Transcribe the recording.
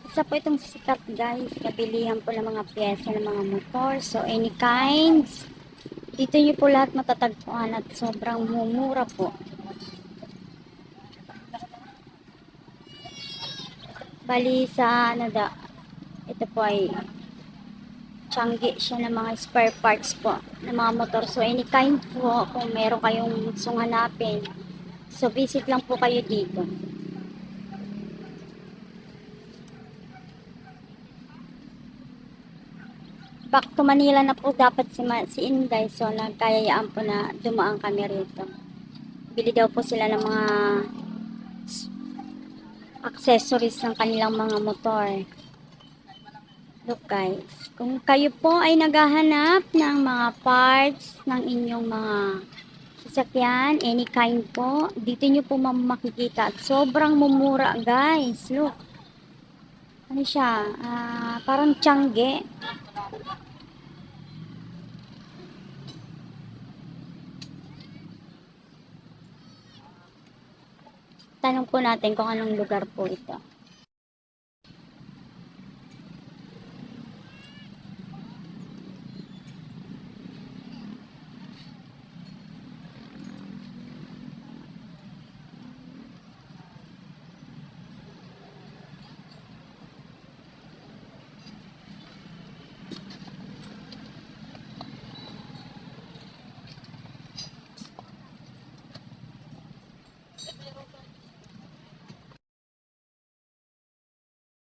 Isa po itong sikat guys, kabilihan po ng mga pyesa ng mga motor. So any kinds, dito nyo po lahat matatagpuan at sobrang mumura po. Bali sa ito po ay tiyanggi siya ng mga spare parts po ng mga motor. So any kind po, kung meron kayong gustong hanapin, so visit lang po kayo dito. Back to Manila na po dapat si Inday, so nagkayayaan po na dumaan kami rito. Bili daw po sila ng mga accessories ng kanilang mga motor. Look guys, kung kayo po ay naghahanap ng mga parts ng inyong mga sasakyan, any kind po, dito nyo po makikita at sobrang mumura guys. Look, ano siya, parang tiyangge. Tanong po natin kung anong lugar po ito.